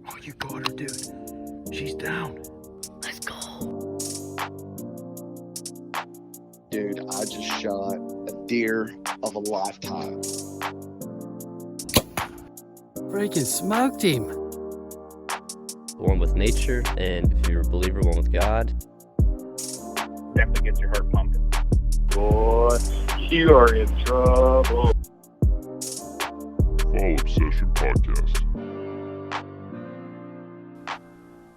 Oh, you got her, dude. She's down. Let's go. Dude, I just shot a deer of a lifetime. Freaking smoked him. One with nature, and if you're a believer, one with God. Definitely gets your heart pumping. Boy, you are in trouble. Fall Obsession Podcast.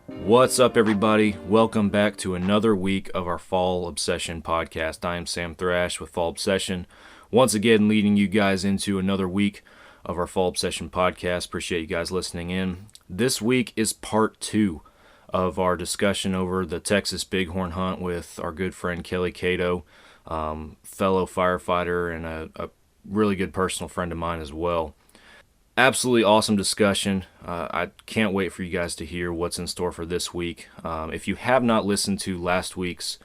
What's up, everybody? Welcome back to another week of our Fall Obsession Podcast. I am Sam Thrash with Fall Obsession, once again leading you guys into another week of our Fall Obsession Podcast. Appreciate you guys listening in. This week is part 2 of our discussion over the Texas bighorn hunt with our good friend Kelley Cato, fellow firefighter and a really good personal friend of mine as well. Absolutely awesome discussion. I can't wait for you guys to hear what's in store for this week. If you have not listened to last week's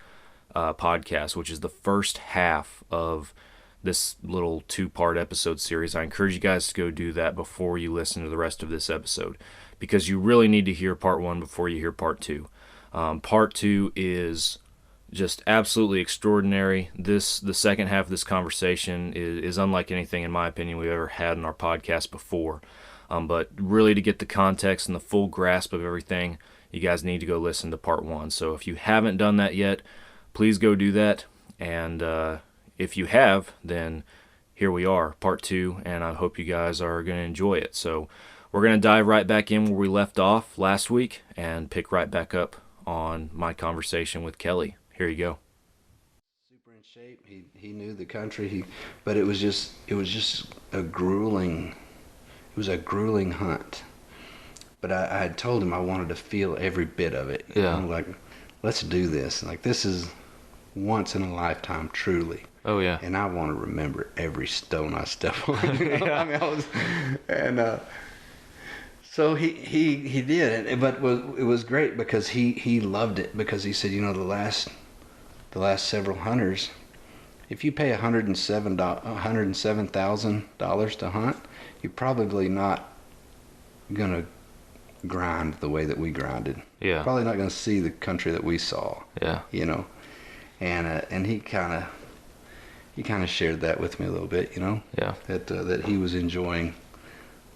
podcast, which is the first half of this little 2-part episode series, I encourage you guys to go do that before you listen to the rest of this episode, because you really need to hear part 1 before you hear part 2. Part 2 is just absolutely extraordinary. The second half of this conversation is unlike anything, in my opinion, we've ever had in our podcast before. But really, to get the context and the full grasp of everything, you guys need to go listen to part 1. So if you haven't done that yet, please go do that. And if you have, then here we are, part 2, and I hope you guys are going to enjoy it. So we're going to dive right back in where we left off last week and pick right back up on my conversation with Kelley. Here you go. Super in shape. He knew the country. But it was just a grueling hunt. But I had told him I wanted to feel every bit of it. Yeah. I'm like, let's do this. Like, this is once in a lifetime, truly. Oh yeah. And I want to remember every stone I step on. Yeah. I mean, so he did, but it was great because he loved it, because he said, the last several hunters, if you pay $107,000 to hunt, you're probably not gonna grind the way that we grinded. Yeah. Probably not gonna see the country that we saw. Yeah. And he kind of shared that with me a little bit. Yeah. That he was enjoying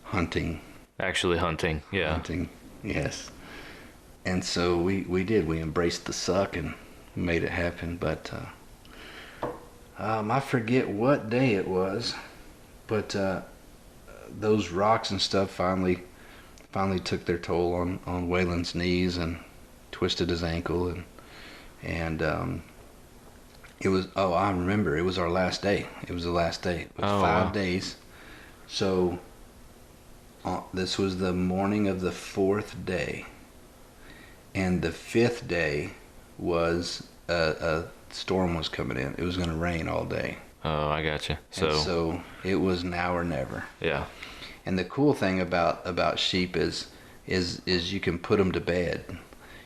hunting. Actually hunting. Yeah. Hunting, yes. And so we embraced the suck and made it happen. But I forget what day it was, but those rocks and stuff finally took their toll on Waylon's knees and twisted his ankle, and it was, I remember, it was our last day. It was the last day. It was 5 days. So this was the morning of the 4th day, and the 5th day was a storm was coming in. It was going to rain all day. Oh, I gotcha. So it was now or never. Yeah. And the cool thing about sheep is you can put them to bed.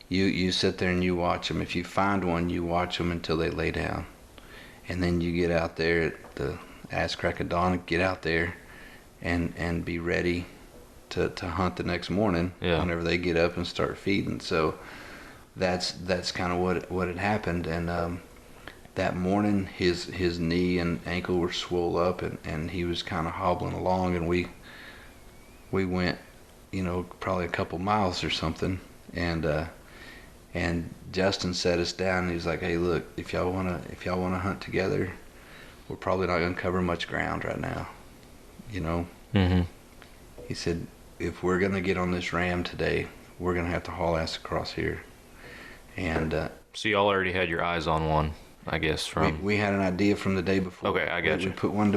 You sit there and you watch them. If you find one, you watch them until they lay down, and then you get out there at the ass crack of dawn. Get out there, and be ready to hunt the next morning. Yeah. Whenever they get up and start feeding. So that's kind of what had happened. And that morning, his knee and ankle were swole up, and he was kind of hobbling along, and we went, probably a couple miles or something, and Justin set us down, and he was like, "Hey, look, if y'all wanna hunt together, we're probably not gonna cover much ground right now, Mm-hmm. He said, if we're gonna get on this ram today, we're gonna have to haul ass across here. And So y'all already had your eyes on one, I guess, from... We had an idea from the day before. Okay, I got you. We put one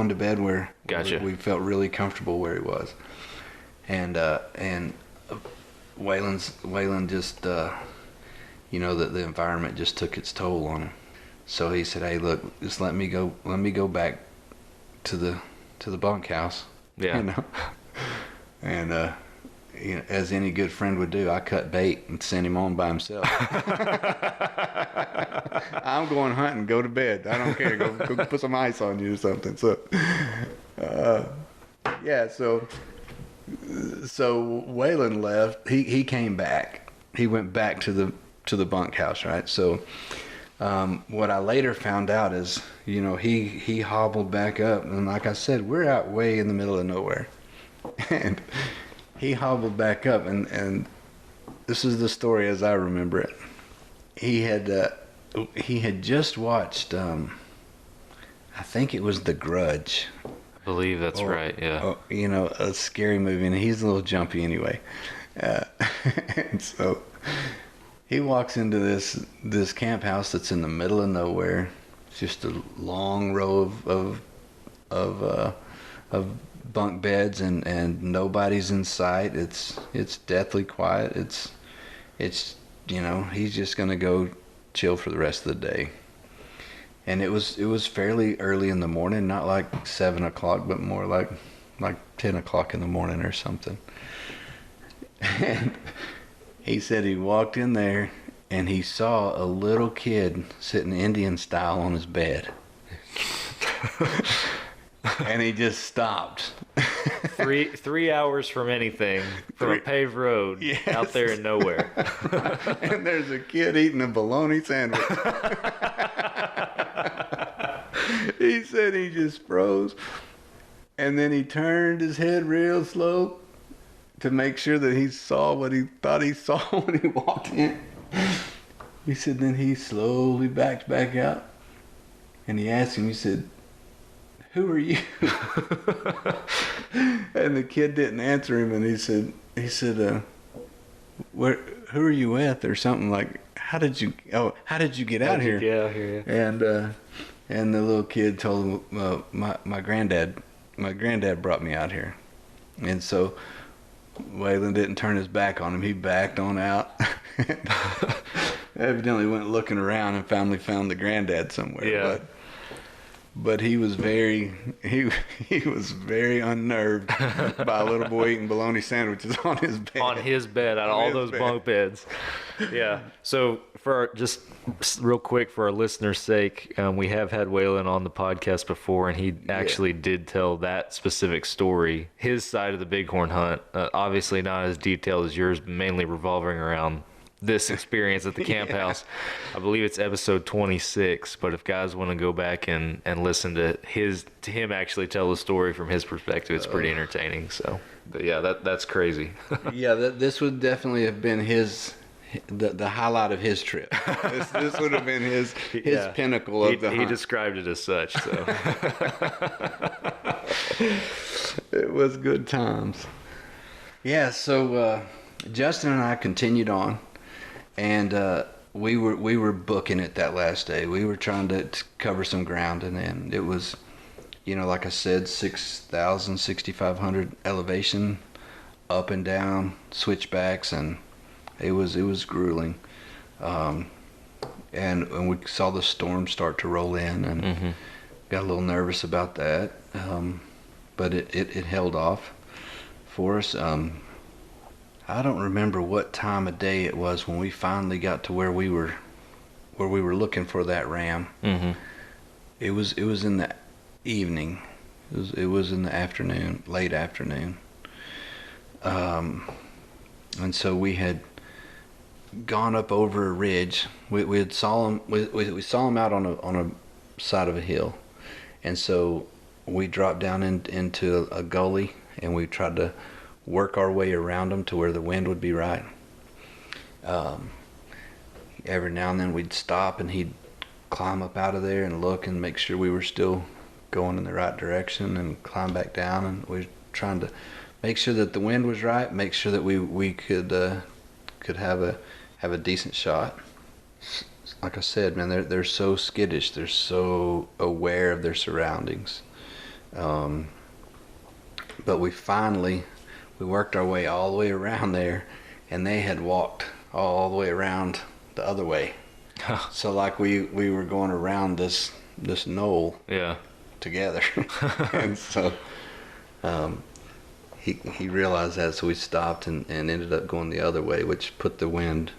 to bed where Gotcha. we felt really comfortable where he was. And Waylon just, the environment just took its toll on him. So he said, "Hey, look, just let me go back to the bunkhouse." Yeah. And as any good friend would do, I cut bait and sent him on by himself. I'm going hunting. Go to bed. I don't care. Go put some ice on you or something. So, Yeah, so Waylon left. He came back. He went back to the bunkhouse, right? So what I later found out is, he hobbled back up, and like I said, we're out way in the middle of nowhere, and he hobbled back up, and this is the story as I remember it. He had just watched, I think it was The Grudge. I believe that's right, yeah. A scary movie, and he's a little jumpy anyway. And so he walks into this camp house that's in the middle of nowhere. It's just a long row of bunk beds, and nobody's in sight. It's deathly quiet. It's he's just gonna go chill for the rest of the day. And it was fairly early in the morning, not like 7 o'clock, but more like 10 o'clock in the morning or something. And he said he walked in there and he saw a little kid sitting Indian style on his bed. And he just stopped. 3 hours from anything, from a paved road, yes, out there in nowhere. And there's a kid eating a bologna sandwich. He said he just froze. And then he turned his head real slow to make sure that he saw what he thought he saw when he walked in. He said then he slowly backed back out. And he asked him, he said, "Who are you?" And the kid didn't answer him, and he said, "Who are you with?" or something like, how did you get out here? Yeah. And the little kid told him, my granddad brought me out here. And so Waylon didn't turn his back on him. He backed on out. Evidently went looking around and finally found the granddad somewhere. Yeah. But he was very unnerved by a little boy eating bologna sandwiches on his bed. On his bed, out of all those bunk beds. Yeah. So just real quick for our listeners' sake, we have had Waylon on the podcast before, and he actually did tell that specific story, his side of the bighorn hunt. Obviously not as detailed as yours, but mainly revolving around this experience at the camp house. I believe it's episode 26, but if guys want to go back and listen to him actually tell the story from his perspective, it's pretty entertaining. So, but yeah, that's crazy. Yeah, this would definitely have been the highlight of his trip. This would have been his pinnacle of the hunt. He described it as such. So it was good times. Yeah, so Justin and I continued on. And we were booking it that last day. We were trying to cover some ground, and it was, like I said, 6,000, 6,500 elevation, up and down, switchbacks, and it was grueling. And we saw the storm start to roll in, and got a little nervous about that. But it held off for us. I don't remember what time of day it was when we finally got to where we were looking for that ram. Mm-hmm. It was in the evening. It was in the afternoon, late afternoon. And so we had gone up over a ridge. We saw him out on a side of a hill, and so we dropped down into a gully, and we tried to work our way around them to where the wind would be right. Every now and then we'd stop, and he'd climb up out of there and look and make sure we were still going in the right direction, and climb back down. And we were trying to make sure that the wind was right, make sure that we could have a decent shot. Like I said, man, they're so skittish. They're so aware of their surroundings. But we worked our way all the way around there, and they had walked all the way around the other way. So like we were going around this knoll together. And so he realized that, so we stopped and ended up going the other way, which put the wind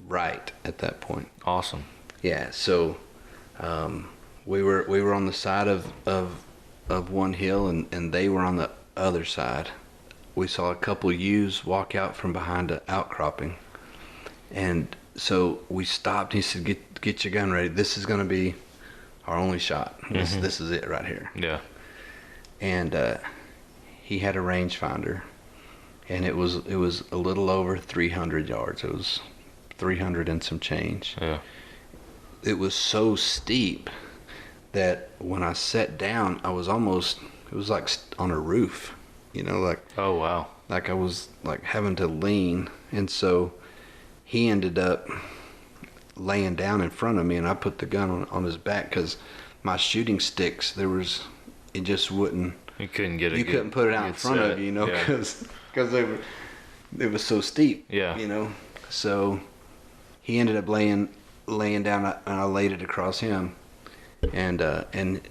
right at that point. Awesome. Yeah, so we were on the side of of one hill, and they were on the other side. We saw a couple ewes walk out from behind an outcropping, and so we stopped. He said, "Get your gun ready. This is going to be our only shot. This is it right here." Yeah. And he had a rangefinder, and it was a little over 300 yards. It was 300 and some change. Yeah. It was so steep that when I sat down, it was like on a roof, like, Oh, wow. like I was like having to lean. And so he ended up laying down in front of me, and I put the gun on his back because my shooting sticks, it just wouldn't. You couldn't get it. You couldn't put it out in front of you, because it was so steep. Yeah. So he ended up laying down, and I laid it across him, and it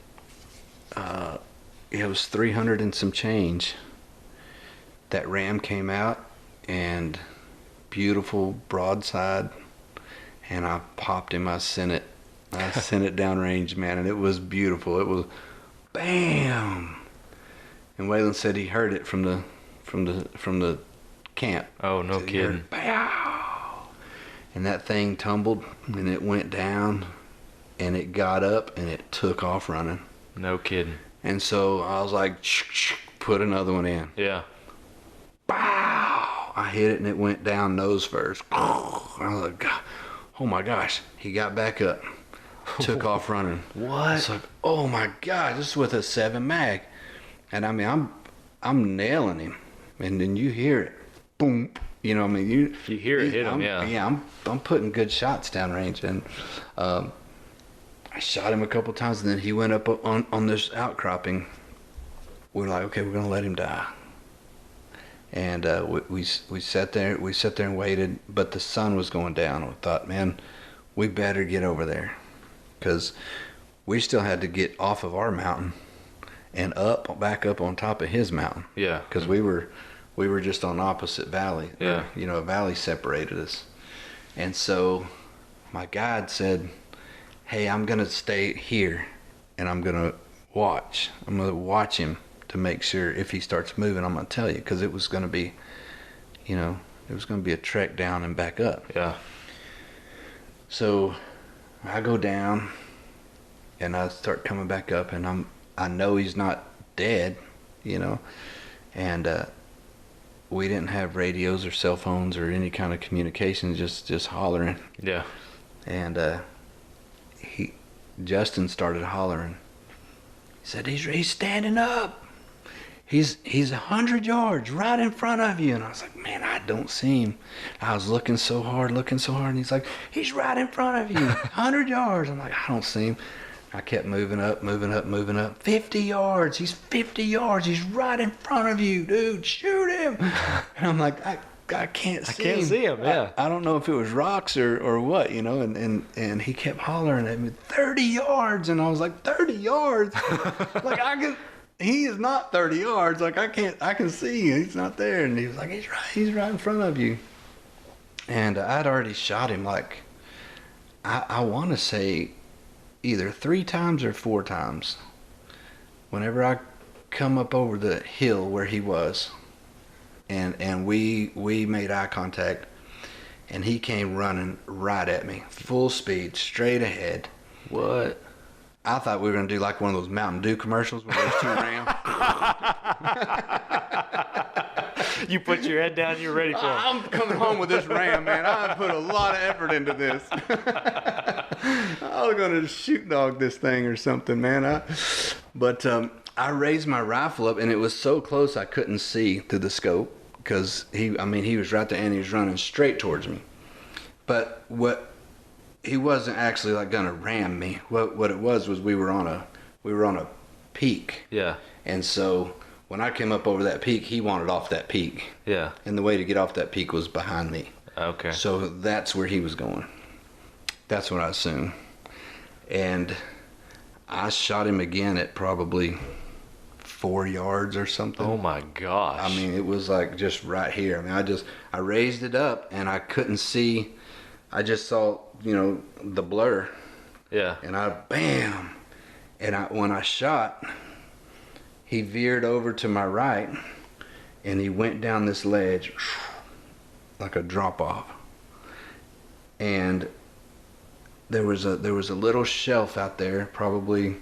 was 300 and some change. That ram came out, and beautiful broadside, and I popped him. I sent it downrange, man, and it was beautiful. It was bam. And Waylon said he heard it from the camp. Oh, no kidding. Pow! And that thing tumbled, and it went down, and it got up, and it took off running. No kidding. And so I was like, put another one in. Yeah. Pow! I hit it, and it went down nose first. I was like, oh my gosh. He got back up, took off running. What? It's like, oh my gosh, this is with a 7 mag. And I mean, I'm nailing him, and then you hear it, boom. You hear it hit him, yeah. Yeah, I'm putting good shots downrange, and I shot him a couple times, and then he went up on this outcropping. We're like, okay, we're gonna let him die. And we sat there and waited, but the sun was going down. We thought, man, we better get over there, because we still had to get off of our mountain and back up on top of his mountain. Yeah. Because we were just on opposite valley. Yeah. A valley separated us. And so my guide said, hey, I'm going to stay here, and I'm going to watch. I'm going to watch him to make sure if he starts moving, I'm going to tell you, because it was going to be, it was going to be a trek down and back up. Yeah. So I go down, and I start coming back up, and I know he's not dead, and we didn't have radios or cell phones or any kind of communication, just hollering. Yeah. And Justin started hollering. He said, he's standing up. He's 100 yards right in front of you. And I was like, man, I don't see him. I was looking so hard, and he's like, he's right in front of you, 100 yards. I'm like, I don't see him. I kept moving up. 50 yards. He's 50 yards. He's right in front of you, dude. Shoot him. And I'm like, I can't see him. I can't see him, yeah. I don't know if it was rocks or what, and he kept hollering at me, 30 yards. And I was like, 30 yards? Like, he is not 30 yards. Like, I can see him. He's not there. And he was like, he's right in front of you. And I'd already shot him, like, I want to say either 3 times or 4 times. Whenever I come up over the hill where he was, and we made eye contact, and he came running right at me, full speed, straight ahead. What? I thought we were going to do like one of those Mountain Dew commercials where there's 2 rams. You put your head down, you're ready for it. I'm coming home with this ram, man. I put a lot of effort into this. I was going to shoot dog this thing or something, man. But I raised my rifle up, and it was so close I couldn't see through the scope, because he was right there, and he was running straight towards me. But he wasn't actually like going to ram me. What it was we were on a peak. Yeah. And so when I came up over that peak, he wanted off that peak. Yeah. And the way to get off that peak was behind me. Okay. So that's where he was going. That's what I assume. And I shot him again at probably 4 yards or something. Oh my gosh. I mean, it was like just right here. I mean, I raised it up, and I couldn't see. I just saw, the blur. Yeah. And bam. And when I shot, he veered over to my right, and he went down this ledge like a drop off. And there was a little shelf out there, probably,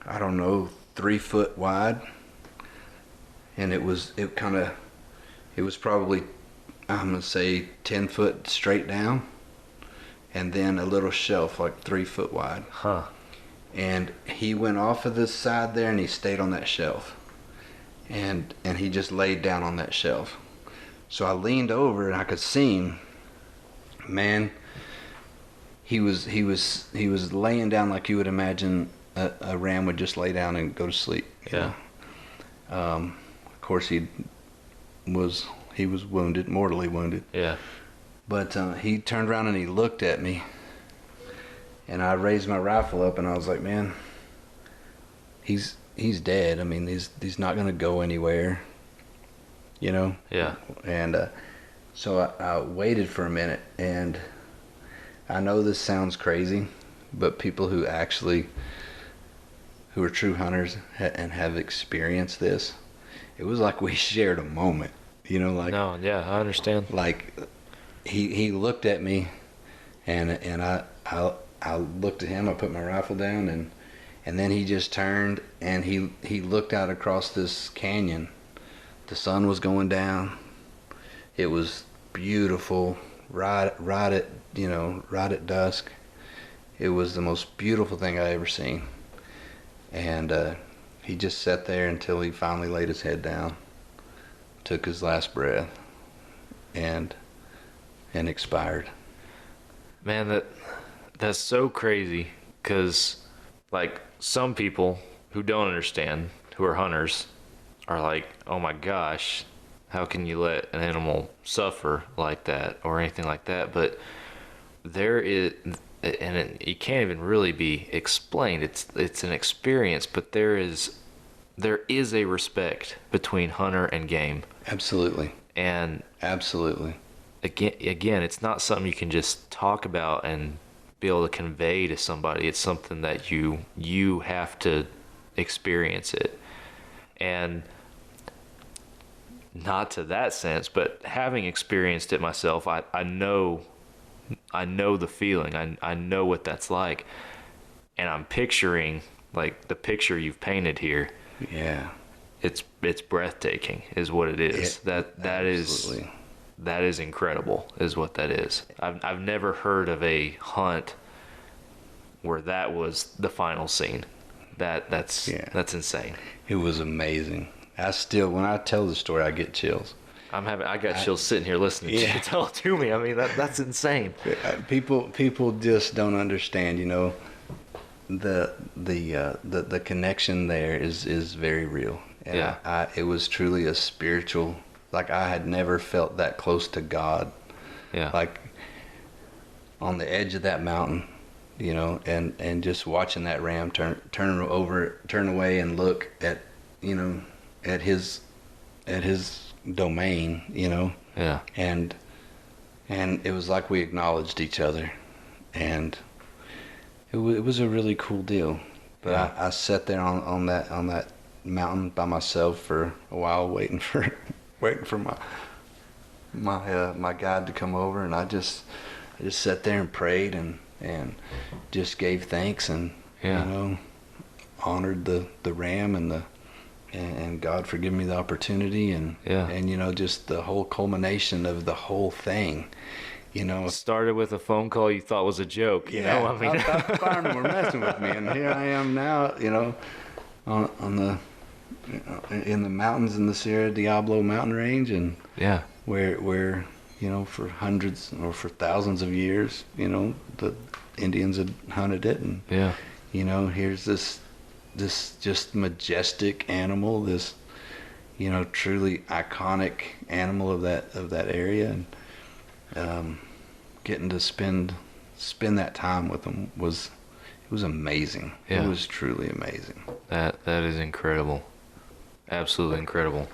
I don't know, 3 foot wide, and it was probably, I'm gonna say 10 foot straight down, and then a little shelf like 3 foot wide. Huh. And he went off of this side there, and he stayed on that shelf, and he just laid down on that shelf. So I leaned over and I could see him. Man, he was laying down like you would imagine a ram would just lay down and go to sleep. Yeah. Of course, he was wounded, mortally wounded. Yeah. But he turned around and he looked at me, and I raised my rifle up and I was like, man, he's dead. I mean, he's not gonna go anywhere, you know. Yeah. And so I waited for a minute, and I know this sounds crazy, but people who are true hunters and have experienced this, it was like we shared a moment, you know, like. No, yeah, I understand. Like, he looked at me, and I looked at him. I put my rifle down, and then he just turned and he looked out across this canyon. The sun was going down. It was beautiful. Right at dusk. It was the most beautiful thing I ever seen. And he just sat there until he finally laid his head down, took his last breath, and expired. Man, that's so crazy, because like some people who don't understand, who are hunters, are like, oh my gosh, how can you let an animal suffer like that or anything like that? But there is, and it can't even really be explained. It's an experience, but there is a respect between hunter and game. Absolutely. And absolutely. Again, it's not something you can just talk about and be able to convey to somebody. It's something that you have to experience it. And not to that sense, but having experienced it myself, I know the feeling. I know what that's like. And I'm picturing, like, the picture you've painted here. Yeah. It's breathtaking is what it is. That is incredible is what that is. I've never heard of a hunt where that was the final scene. That's insane. It was amazing. When I tell the story, I get chills. I got chills sitting here listening to you tell it to me. I mean, that's insane. People just don't understand, you know. The connection there is very real. And yeah. It was truly a spiritual, like I had never felt that close to God. Yeah. Like on the edge of that mountain, you know, and just watching that ram turn away and look at, you know, at his domain, you know. Yeah. And it was like we acknowledged each other, and it was a really cool deal. But yeah. I sat there on that mountain by myself for a while, waiting for my guide to come over, and I just sat there and prayed and just gave thanks and you know, honored the ram and God for giving me the opportunity and you know, just the whole culmination of the whole thing. You know, it started with a phone call you thought was a joke. You know, I mean, I thought the firemen were messing with me, and here I am now. You know, in the mountains in the Sierra Diablo mountain range, and where you know, for hundreds or for thousands of years, you know, the Indians had hunted it, and you know, here's this just majestic animal, this, you know, truly iconic animal of that area, and getting to spend that time with them was amazing. Yeah. It was truly amazing. That is incredible, absolutely incredible.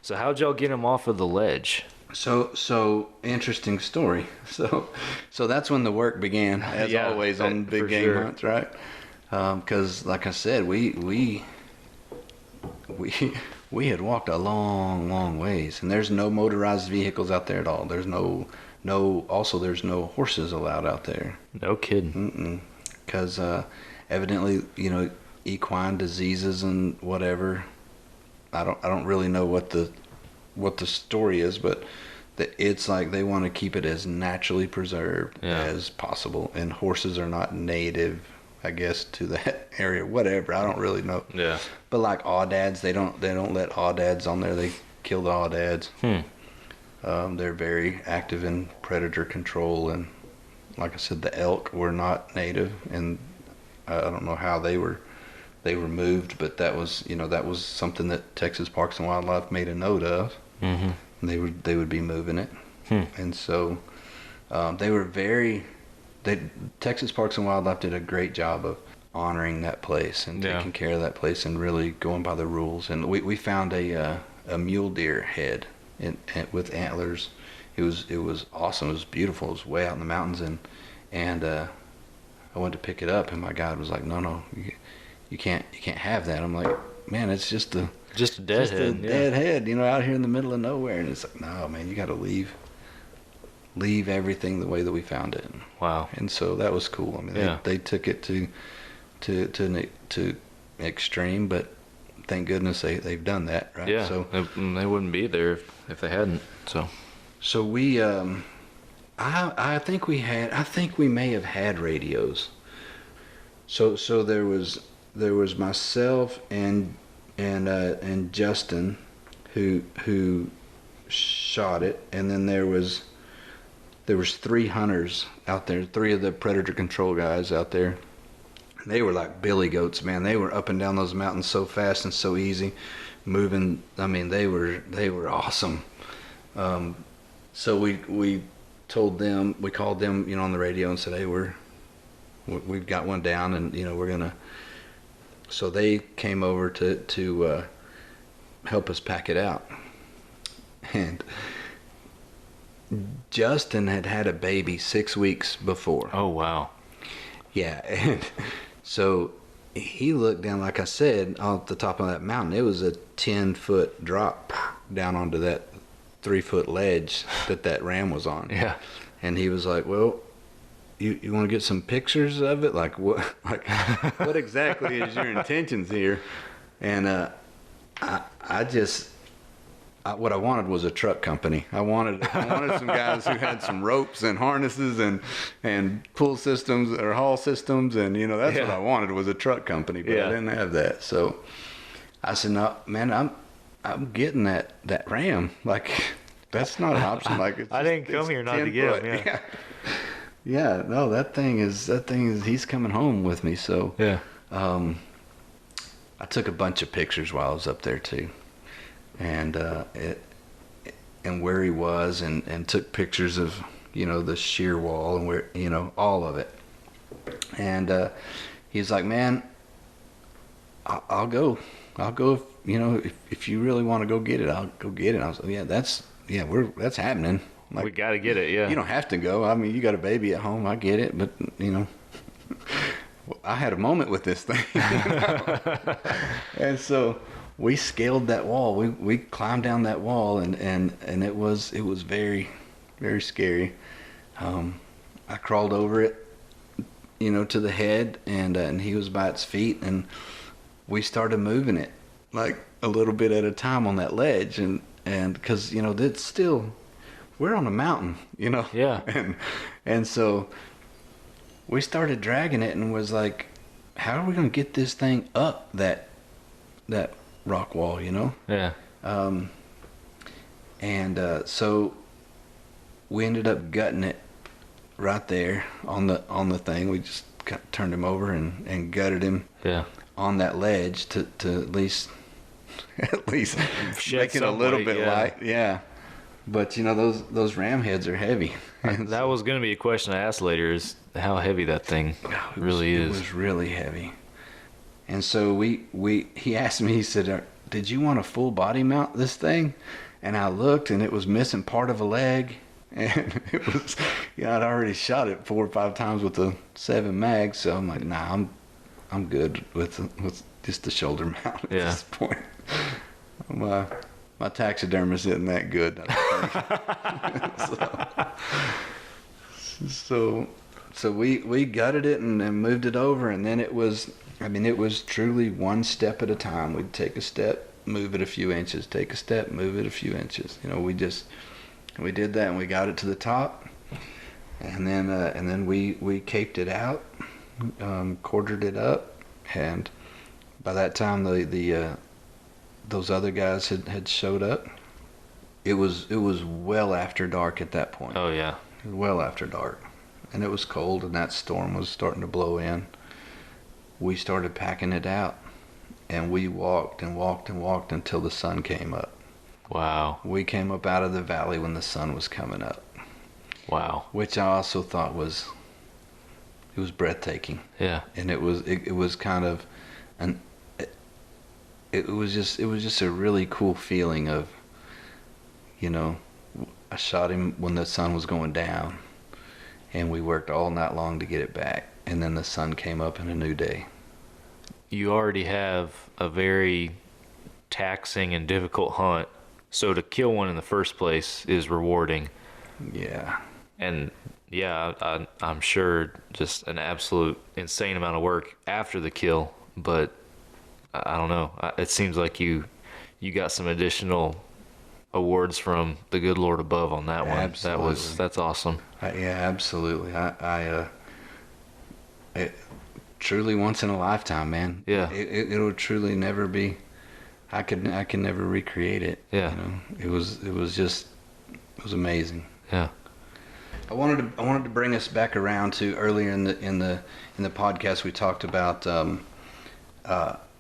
So how'd y'all get him off of the ledge? So interesting story. So that's when the work began, as always on big game hunts, right? Because like I said, we we had walked a long ways, and there's no motorized vehicles out there at all. There's no horses allowed out there. No kidding. Because evidently, equine diseases and whatever. I don't really know what the story is, but it's like they want to keep it as naturally preserved as possible, and horses are not native, I guess, to that area. Whatever, I don't really know. Yeah. But like awdads, they don't let awdads on there. They kill the awdads. They're very active in predator control, and like I said, the elk were not native, and I don't know how they were moved, but that was something that Texas Parks and Wildlife made a note of. Mm-hmm. They would be moving it, and so Texas Parks and Wildlife did a great job of honoring that place and taking care of that place and really going by the rules. And we found a mule deer head with antlers. It was awesome. It was beautiful. It was way out in the mountains, and I went to pick it up, and my guide was like, "No, you can't have that." I'm like, "Man, it's just a dead head. Dead head, out here in the middle of nowhere." And it's like, "No, man, you got to leave everything the way that we found it." Wow. And so that was cool. I mean, they took it to extreme, but thank goodness they've done that, right? Yeah. So they wouldn't be there if they hadn't. So we I think we may have had radios. So there was myself and Justin who shot it, and then there was 3 hunters out there, 3 of the predator control guys out there. They were like billy goats, man. They were up and down those mountains so fast and so easy, moving. I mean, they were awesome. So we told them, we called them, on the radio and said, "Hey, we've got one down, and we're gonna." So they came over to help us pack it out, and Justin had a baby 6 weeks before. Oh wow. Yeah, and so he looked down, like I said, off the top of that mountain. It was a 10-foot drop down onto that 3-foot ledge that ram was on. Yeah. And he was like, "Well, you want to get some pictures of it? Like what exactly is your intentions here?" And what I wanted was a truck company. I wanted some guys who had some ropes and harnesses and pull systems or haul systems, and that's what I wanted, was a truck company, but I didn't have that. So I said, "No, man, I'm getting that ram. Like, that's not an option. Like, I didn't come here not to get him. Yeah. Yeah, no, that thing is he's coming home with me." So yeah. I took a bunch of pictures while I was up there too, and where he was, and took pictures of the shear wall and where all of it. And he's like, "Man, I'll go if you really want to go get it, I'll go get it." I was like, that's happening. Like, We got to get it. Yeah. You don't have to go. I mean, you got a baby at home. I get it, but I had a moment with this thing. And so we scaled that wall. We climbed down that wall, and it was very, very scary. I crawled over it, to the head, and he was by its feet, and we started moving it like a little bit at a time on that ledge, and because it's still, we're on a mountain, Yeah. and so we started dragging it, and was like, how are we gonna get this thing up that rock wall, Yeah. So we ended up gutting it right there on the thing. We just turned him over and gutted him. Yeah. On that ledge to at least Shed make it a some little weight, bit light. Yeah. But those ram heads are heavy. That was going to be a question I asked later, is how heavy that thing really is. It was really heavy. And so he asked me, he said, "Did you want a full body mount this thing?" And I looked, and it was missing part of a leg. And it was, I'd already shot it 4 or 5 times with the 7 mag. So I'm like, nah, I'm good with just the shoulder mount at Yeah. this point. My taxidermist isn't that good, I don't think. So we gutted it and moved it over, and then it was truly one step at a time. We'd take a step, move it a few inches, take a step, move it a few inches. We did that, and we got it to the top, and then we caped it out, quartered it up, and by that time those other guys had showed up. It was well after dark at that point. Oh yeah. It was well after dark, and it was cold, and that storm was starting to blow in. We started packing it out, and we walked and walked and walked until the sun came up. Wow. We came up out of the valley when the sun was coming up. Wow. Which I also thought was breathtaking. Yeah. And it was kind of it was just a really cool feeling of, I shot him when the sun was going down, and we worked all night long to get it back, and then the sun came up in a new day. You already have a very taxing and difficult hunt, so to kill one in the first place is rewarding. Yeah. And yeah, I'm sure just an absolute insane amount of work after the kill, but I don't know. It seems like you got some additional awards from the good Lord above on that one. Absolutely. That's awesome. Yeah, absolutely. It truly once in a lifetime, man. Yeah. It'll truly never be. I can never recreate it. Yeah. It was amazing. Yeah. I wanted to bring us back around to earlier in the podcast. We talked about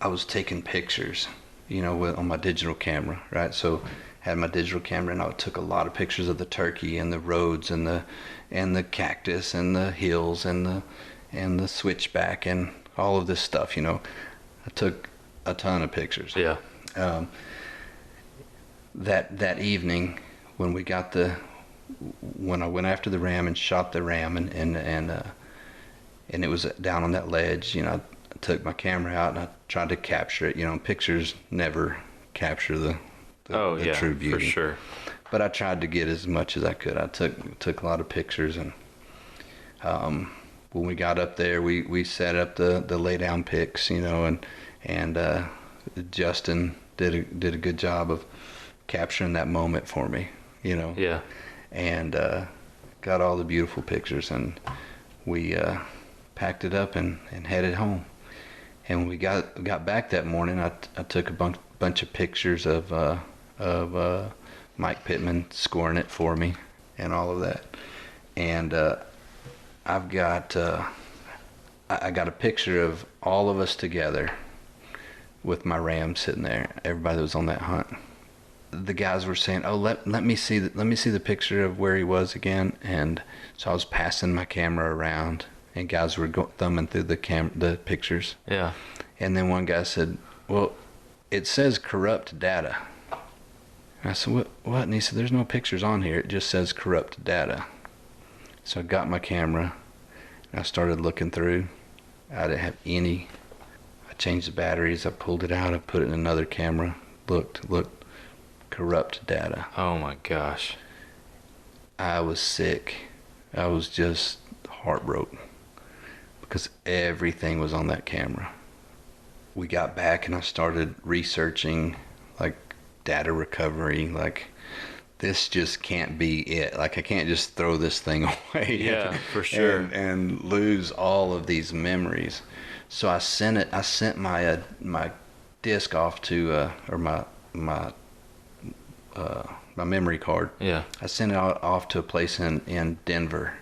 I was taking pictures, on my digital camera, right? So I had my digital camera, and I took a lot of pictures of the turkey and the roads and the cactus and the hills and the switchback and all of this stuff. I took a ton of pictures. Yeah. That evening when when I went after the ram and shot the ram and it was down on that ledge, I took my camera out and I tried to capture it. Pictures never capture the true beauty. For sure. But I tried to get as much as I could. I took a lot of pictures, and when we got up there, we set up the lay down pics, and Justin did a good job of capturing that moment for me, Yeah. and got all the beautiful pictures, and we packed it up and headed home. And when we got back that morning, I took a bunch of pictures of Mike Pittman scoring it for me and all of that. And I got a picture of all of us together with my ram sitting there. Everybody that was on that hunt. The guys were saying, "Oh, let me see the picture of where he was again." And so I was passing my camera around, and guys were thumbing through the pictures. Yeah. And then one guy said, "Well, it says corrupt data." And I said, "What?" And he said, "There's no pictures on here. It just says corrupt data." So I got my camera, and I started looking through. I didn't have any. I changed the batteries. I pulled it out. I put it in another camera. Looked. Corrupt data. Oh my gosh. I was sick. I was just heartbroken because everything was on that camera. We got back and I started researching like data recovery. Like, this just can't be it. Like, I can't just throw this thing away. Yeah, for sure. And lose all of these memories. So I sent my disc off to or my memory card. Yeah. I sent it off to a place in Denver,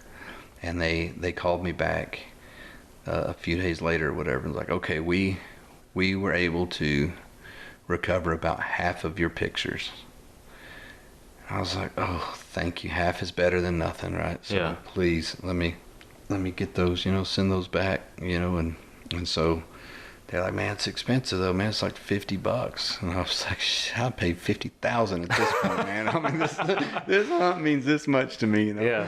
and they called me back a few days later or whatever, and was like, "Okay, we were able to recover about half of your pictures." I was like, "Oh, thank you. Half is better than nothing, right? So Yeah. please let me get those, send those back, and so they're like, "Man, it's expensive though, man. It's like $50." And I was like, "I paid $50,000 at this point, man. I mean, this hunt means this much to me, Yeah.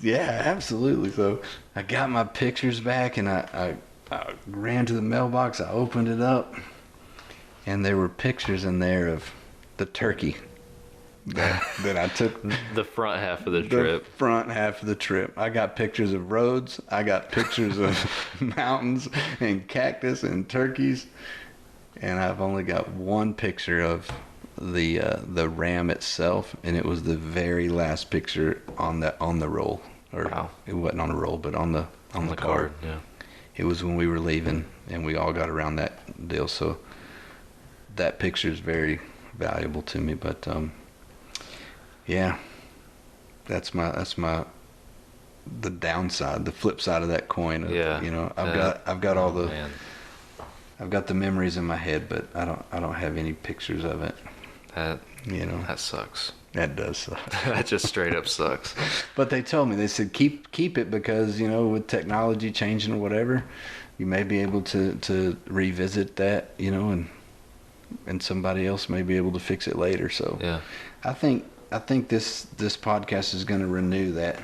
Yeah, absolutely." So I got my pictures back, and I I ran to the mailbox. I opened it up, and there were pictures in there of the turkey that I took. The front half of the trip. The front half of the trip. I got pictures of roads. I got pictures of mountains and cactus and turkeys, and I've only got one picture of the ram itself, and it was the very last picture on the roll. Or wow. It wasn't on a roll, but on the card. Yeah. It was when we were leaving, and we all got around that deal. So that picture is very valuable to me. But yeah, that's the downside, the flip side of that coin. Yeah. I've got all the man. I've got the memories in my head, but I don't have any pictures of it. That sucks. That does suck. That just straight up sucks. But they told me, they said keep it because with technology changing or whatever, you may be able to revisit that, and somebody else may be able to fix it later. So yeah, I think this podcast is going to renew that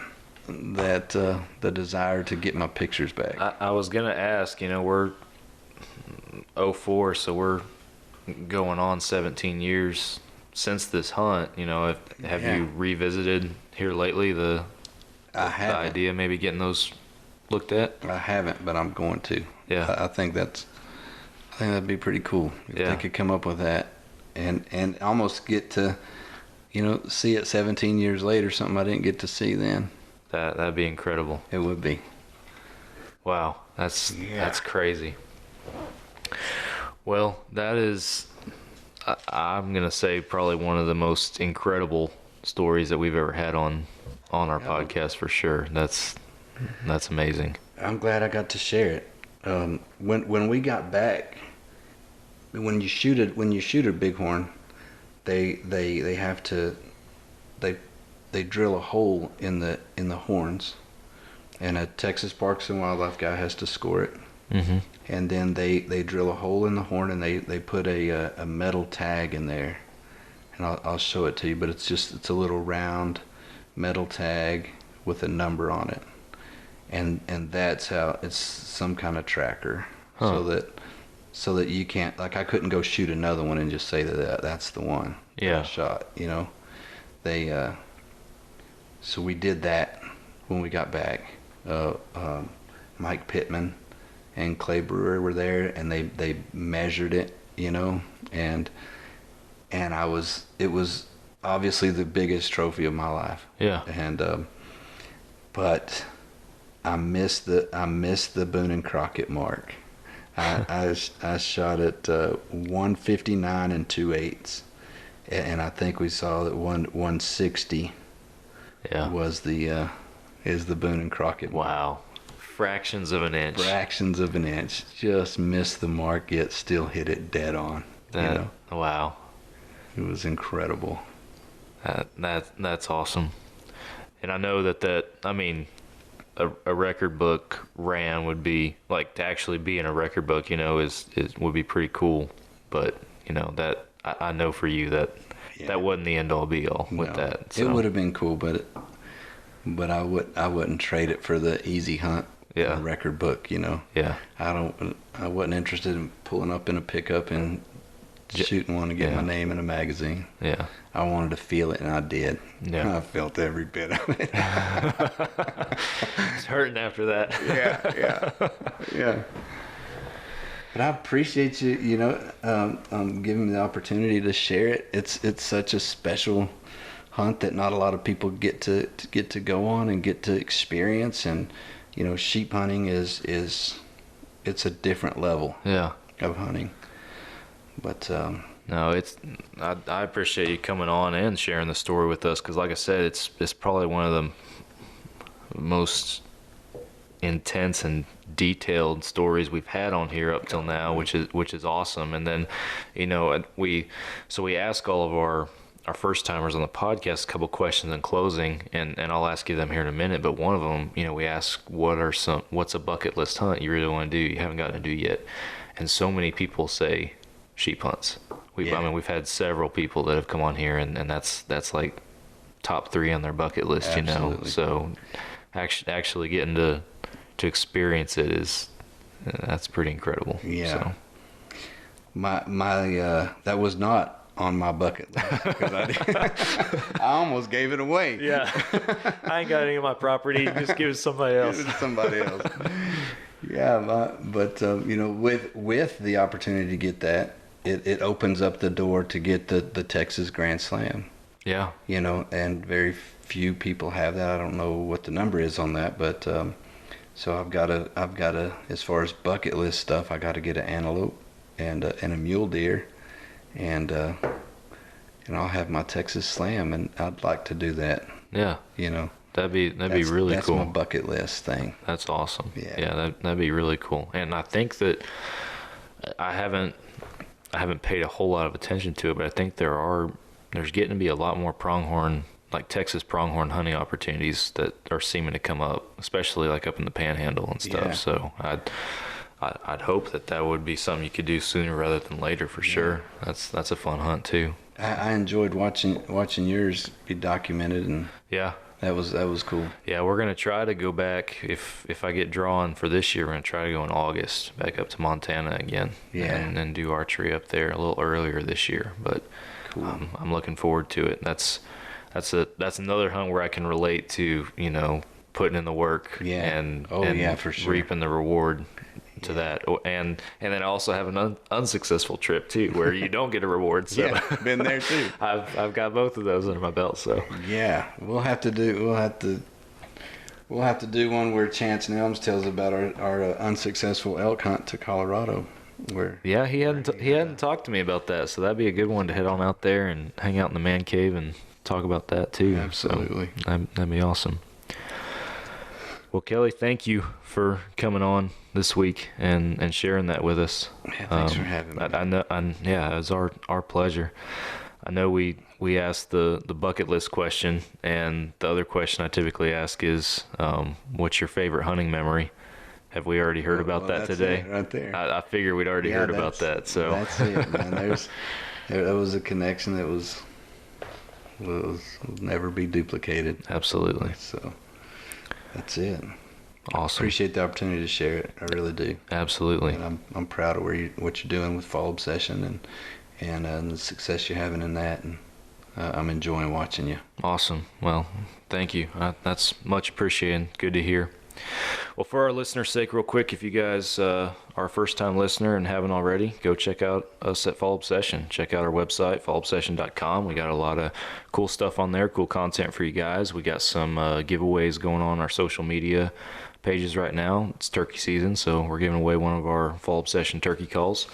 the desire to get my pictures back. I was gonna ask. We're 04, so we're going on 17 years since this hunt. Have you revisited here lately the idea maybe getting those looked at? I haven't, but I'm going to. Yeah, I think that'd be pretty cool if they could come up with that and almost get to see it 17 years later, something I didn't get to see then. That'd be incredible. It would be. Wow, that's crazy. Well, that is, I'm gonna say, probably one of the most incredible stories that we've ever had on our podcast for sure. That's amazing. I'm glad I got to share it. When we got back, when you shoot a bighorn, they have to they drill a hole in the horns, and a Texas Parks and Wildlife guy has to score it. Mm-hmm. And then they drill a hole in the horn, and they put a metal tag in there, and I'll show it to you. But it's a little round metal tag with a number on it, and that's how it's some kind of tracker, so that you can't, like, I couldn't go shoot another one and just say that's the one I shot. They so we did that when we got back. Mike Pittman and Clay Brewer were there, and they measured it, and it was obviously the biggest trophy of my life. Yeah. And but I missed the Boone and Crockett mark. I shot at 159 and 2/8, and I think we saw that 160 was is the Boone and Crockett mark. Wow. Fractions of an inch. Just missed the mark, yet still hit it dead on. Wow. It was incredible. That's awesome. And I know that I mean, a record book ram would be, like, to actually be in a record book, would be pretty cool. But that I know for you that wasn't the end all be all with that. So. It would have been cool, but I wouldn't trade it for the easy hunt. Yeah. Record book, Yeah. I wasn't interested in pulling up in a pickup and shooting one to get my name in a magazine. Yeah. I wanted to feel it, and I did. Yeah. I felt every bit of it. It's hurting after that. Yeah. But I appreciate you, giving me the opportunity to share it. It's such a special hunt that not a lot of people get to go on and get to experience. And sheep hunting is it's a different level of hunting. But no, I appreciate you coming on and sharing the story with us, because, like I said, it's probably one of the most intense and detailed stories we've had on here up till now, which is awesome. And then we ask all of our first timers on the podcast a couple questions in closing, and I'll ask you them here in a minute. But one of them, we ask what's a bucket list hunt you really want to do you haven't gotten to do yet, and so many people say sheep hunts. I mean, we've had several people that have come on here, and that's like top 3 on their bucket list. Absolutely. So actually getting to experience it that's pretty incredible. Yeah. So. My that was not on my bucket list because I almost gave it away. Yeah, I ain't got any of my property. Just give it to somebody else. Give it to somebody else. Yeah, but you know, with the opportunity to get that, it opens up the door to get the Texas Grand Slam. Yeah. You know, and very few people have that. I don't know what the number is on that, but so I've got to as far as bucket list stuff, I got to get an antelope and a mule deer, and I'll have my Texas Slam, and I'd like to do that. Yeah. You know, that'd be really that's cool. That's my bucket list thing. That's awesome. Yeah. That'd be really cool. And I think that I haven't paid a whole lot of attention to it, but I think there's getting to be a lot more pronghorn, like Texas pronghorn hunting opportunities that are seeming to come up, especially like up in the Panhandle and stuff. Yeah. So I'd hope that would be something you could do sooner rather than later for sure. That's a fun hunt too. I enjoyed watching yours be documented, and yeah, that was cool. Yeah, we're gonna try to go back if I get drawn for this year. We're gonna try to go in August back up to Montana again. Yeah, and do archery up there a little earlier this year. But cool. I'm looking forward to it. That's another hunt where I can relate to, you know, putting in the work. Yeah. And for sure. reaping the reward to that. And then I also have an unsuccessful trip too, where you don't get a reward. So yeah, been there too. I've got both of those under my belt. So yeah, we'll have to do one where Chance Nelms tells about our unsuccessful elk hunt to Colorado. Where yeah, he hadn't talked to me about that, so that'd be a good one to head on out there and hang out in the man cave and talk about that too. Absolutely. So that'd be awesome. Well, Kelley, thank you for coming on this week and sharing that with us. Yeah, thanks for having me. I know, it was our pleasure. I know we asked the bucket list question, and the other question I typically ask is, what's your favorite hunting memory? Have we already heard about that today? Right there. I figure we'd already heard about that. So that's it, man. There was a connection that will never be duplicated. Absolutely. So that's it. Awesome. Appreciate the opportunity to share it. I really do. Absolutely. And I'm proud of what you're doing with Fall Obsession and the success you're having in that. And I'm enjoying watching you. Awesome. Well, thank you. That's much appreciated. Good to hear. Well, for our listeners' sake, real quick, if you guys are a first-time listener and haven't already, go check out us at Fall Obsession. Check out our website, fallobsession.com. We got a lot of cool stuff on there, cool content for you guys. We got some giveaways going on our social media pages right now. It's turkey season, so we're giving away one of our Fall Obsession turkey calls.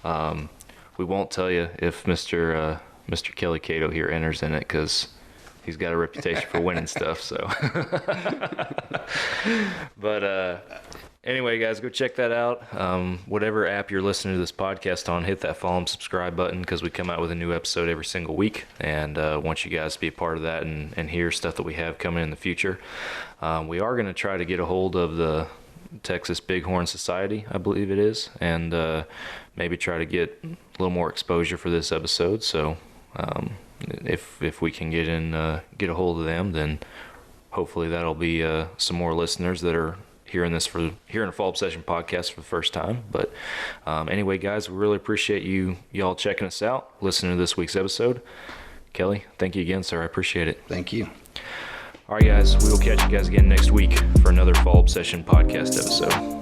We won't tell you if Mr. Kelley Cato here enters in it, because he's got a reputation for winning stuff. So, but anyway, guys, go check that out. Whatever app you're listening to this podcast on, hit that follow and subscribe button, because we come out with a new episode every single week, and want you guys to be a part of that and hear stuff that we have coming in the future. We are going to try to get a hold of the Texas Bighorn Society, I believe it is, and maybe try to get a little more exposure for this episode. So if we can get a hold of them, then hopefully that'll be some more listeners that are hearing a Fall Obsession podcast for the first time. But anyway, guys, we really appreciate y'all checking us out, listening to this week's episode. Kelley, thank you again, sir. I appreciate it. Thank you. All right, guys, we will catch you guys again next week for another Fall Obsession podcast episode.